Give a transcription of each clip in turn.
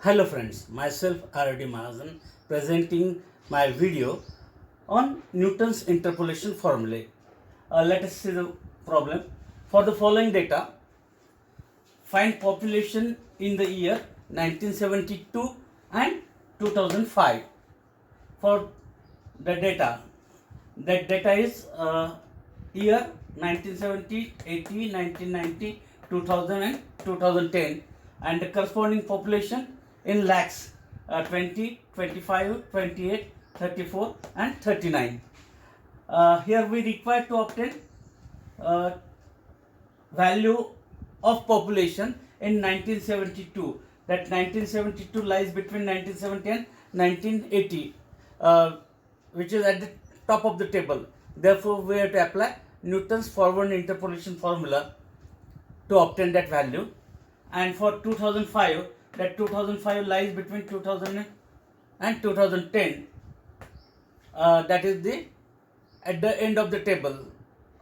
Hello friends, myself R.D. Mahajan presenting my video on Newton's interpolation formulae. Let us see the problem. For the following data, find population in the year 1972 and 2005. For the data, that data is year 1970, 80, 1990, 2000 and 2010, and the corresponding population in lakhs 20, 25, 28, 34 and 39. Here we require to obtain value of population in 1972. That 1972 lies between 1970 and 1980, which is at the top of the table. Therefore, we have to apply Newton's forward interpolation formula to obtain that value. And for 2005, that 2005 lies between 2000 and 2010. That is at the end of the table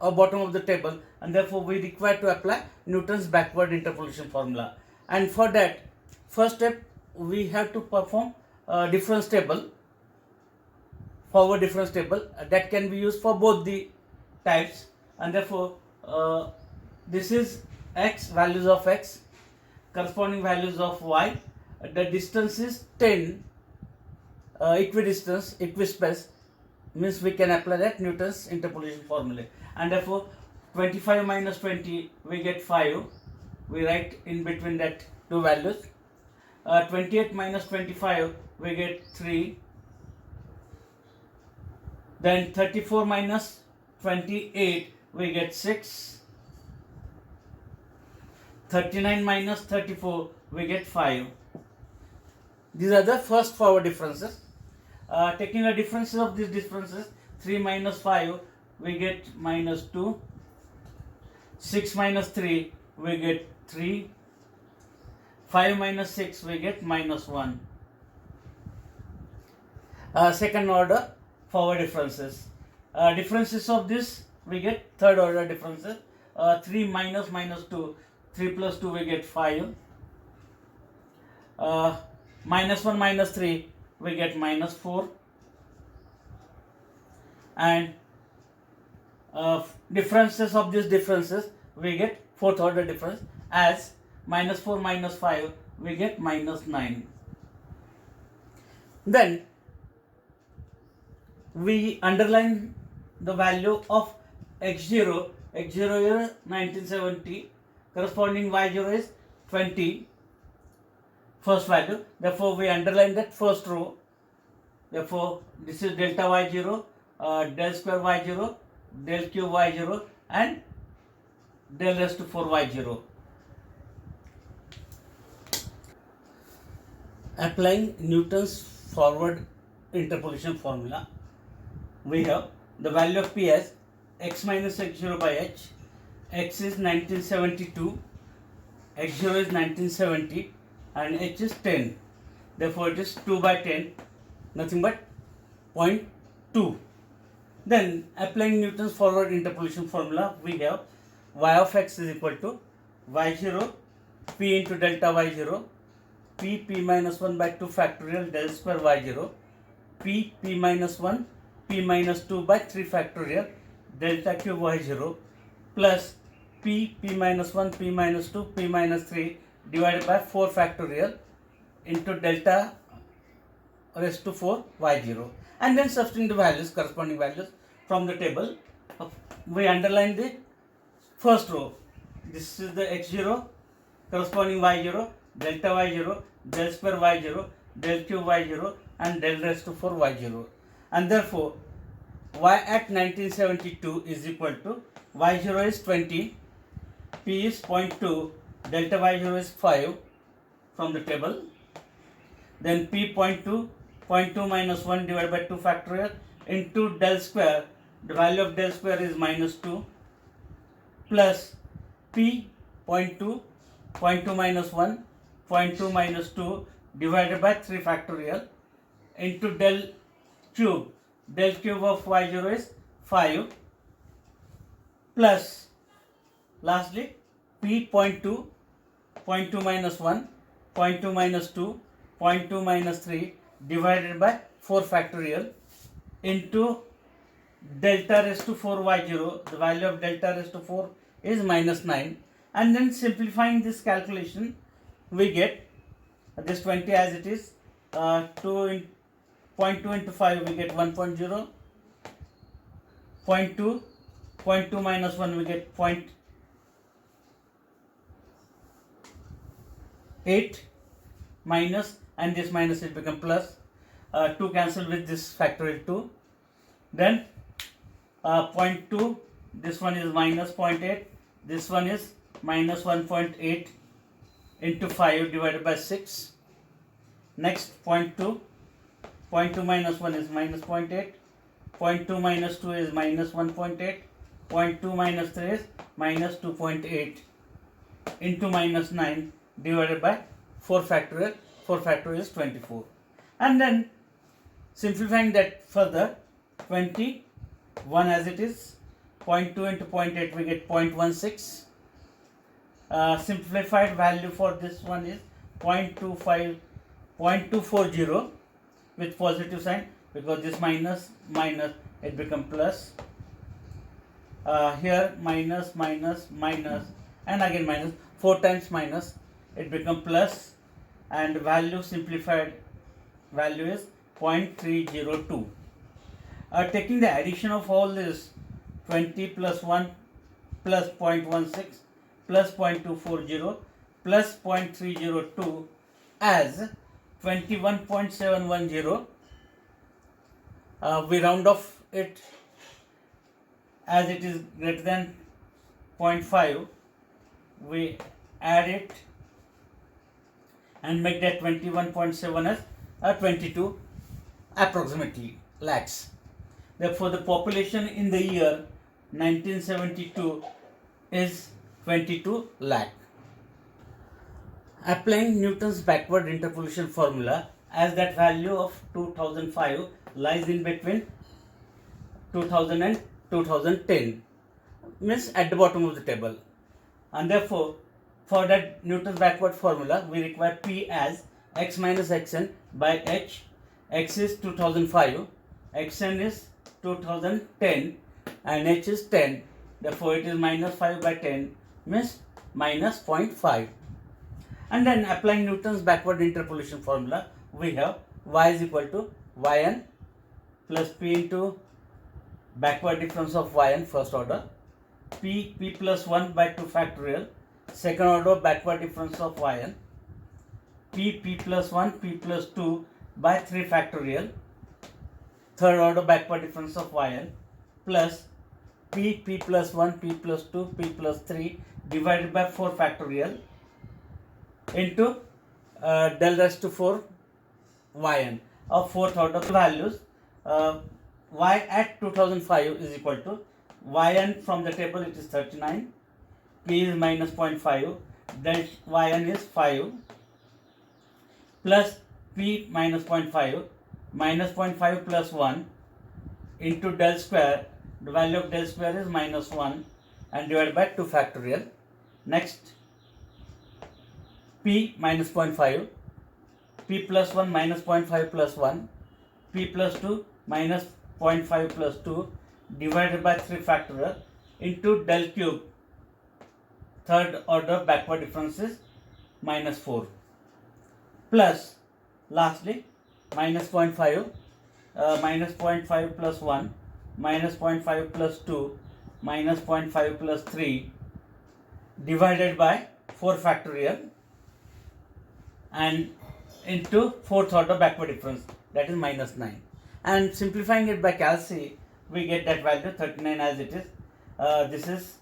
or bottom of the table, and therefore we require to apply Newton's backward interpolation formula. And for that, first step we have to perform difference table, forward difference table that can be used for both the types, and therefore this is x, values of x, corresponding values of y. The distance is 10, equidistance, equispace, means we can apply that Newton's interpolation formula. And therefore 25 minus 20 we get 5, we write in between that two values. 28 minus 25 we get 3, then 34 minus 28 we get 6, 39 minus 34 we get 5. These are the first forward differences. Taking the differences of these differences, 3 minus 5 we get minus 2, 6 minus 3 we get 3, 5 minus 6 we get minus 1. Second order forward differences. Differences of this we get third order differences. 3 minus 2, 3 plus 2 we get 5. Minus 1 minus 3 we get minus 4. And differences of these differences we get fourth order difference, as minus 4 minus 5 we get minus 9. Then we underline the value of x0. x0 is 1970, corresponding y0 is 20, first value. Therefore we underline that first row. Therefore this is delta y0, del square y0, del cube y0 and del raised to 4 y0. Applying Newton's forward interpolation formula, we have the value of p as x minus x0 by h. X is 1972, x0 is 1970 and h is 10. Therefore it is 2 by 10, nothing but 0.2. Then applying Newton's forward interpolation formula, we have y of x is equal to y0 p into delta y0, p minus 1 by 2 factorial del square y0, p minus 1 p minus 2 by 3 factorial delta cube y0, plus p minus 1 p minus 2 p minus 3 divided by 4 factorial into delta raised to 4 y0, and then substituting the values, corresponding values from the table. We underline the first row. This is the x0, corresponding y0, delta y0, del square y0, del cube y0 and del raised to 4 y0. And therefore y at 1972 is equal to y0 is 20, p is 0.2, delta y0 is 5 from the table, then p 0.2, 0.2 minus 1 divided by 2 factorial into del square, the value of del square is minus 2, plus p 0.2, 0.2 minus 1, 0.2 minus 2 divided by 3 factorial into del cube of y0 is 5, plus lastly p 0.2 minus 1, 0.2 minus 2 0.2 minus 3 divided by 4 factorial into delta raised to 4y0. The value of delta raised to 4 is minus 9. And then simplifying this calculation, we get this 20 as it is. 0.2 into 5 we get 1.0. 0.2 minus 1 we get 0.8 minus, and this minus it become plus. 2 cancel with this factorial 2. Then 0.2, this one is minus 0.8, this one is minus 1.8 into 5 divided by 6. Next 0.2 minus 1 is minus 0.8, 0.2 minus 2 is minus 1.8, 0.2 minus 3 is minus 2.8 into minus 9 divided by 4 factorial. 4 factorial is 24. And then simplifying that further, 21 as it is, 0.2 into 0.8 we get 0.16. Simplified value for this one is 0.240 with positive sign, because this minus it become plus. Here minus and again minus, 4 times minus it become plus, and value simplified value is 0.302. Taking the addition of all this, 20 plus 1 plus 0.16 plus 0.240 plus 0.302 as 21.710. We round off it as it is greater than 0.5. We add it and make that 21.7 as 22 approximately lakhs. Therefore, the population in the year 1972 is 22 lakh. Applying Newton's backward interpolation formula, as that value of 2005 lies in between 2000 and 2010, means at the bottom of the table, and therefore for that Newton's backward formula we require P as x minus xn by h. X is 2005, xn is 2010, and h is 10. Therefore it is minus 5 by 10, means minus 0.5. And then applying Newton's backward interpolation formula, we have y is equal to yn plus p into backward difference of yn first order, p plus 1 by 2 factorial second order backward difference of yn, p plus 1 p plus 2 by 3 factorial third order backward difference of yn, plus p plus 1 p plus 2 p plus 3 divided by 4 factorial into del raised to 4 yn of fourth order values. Y at 2005 is equal to yn from the table, it is 39, p is minus 0.5, then yn is 5 plus p minus 0.5 minus 0.5 plus 1 into del square. The value of del square is minus 1 and divided by 2 factorial. Next p minus 0.5, p plus 1 minus 0.5 plus 1, p plus 2 minus 0.5 plus 2 divided by 3 factorial into del cube third order backward difference is minus 4, plus lastly minus 0.5 minus 0.5 plus 1 minus 0.5 plus 2 minus 0.5 plus 3 divided by 4 factorial and into fourth order backward difference, that is minus 9. And simplifying it by calci, we get that value 39 as it is. This is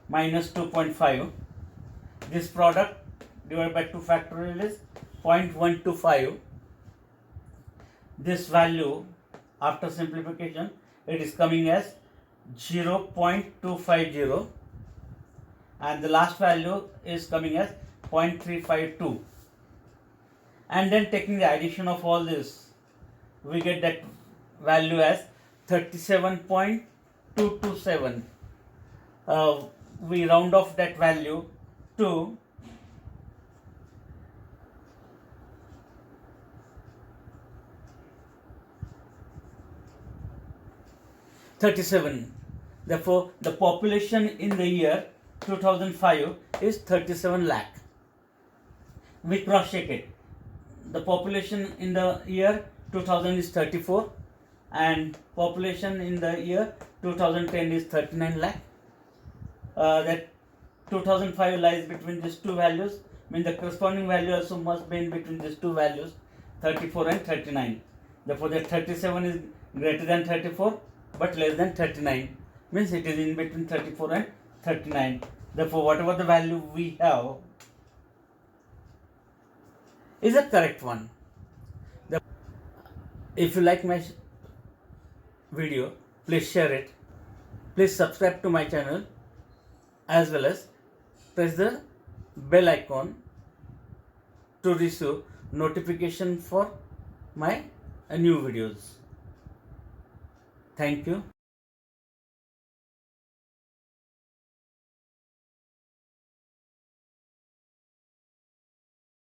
minus 2.5. This product divided by 2 factorial is 0.125. This value after simplification, it is coming as 0.250, and the last value is coming as 0.352. And then taking the addition of all this, we get that value as 37.227. We round off that value to 37. Therefore, the population in the year 2005 is 37 lakh. We cross check it. The population in the year 2000 is 34 and population in the year 2010 is 39 lakh. That 2005 lies between these two values, means the corresponding value also must be in between these two values, 34 and 39. Therefore, that 37 is greater than 34 but less than 39, means it is in between 34 and 39. Therefore, whatever the value we have is a correct one. If you like my video, please share it. Please subscribe to my channel as well as press the bell icon to receive notification for my new videos. Thank you.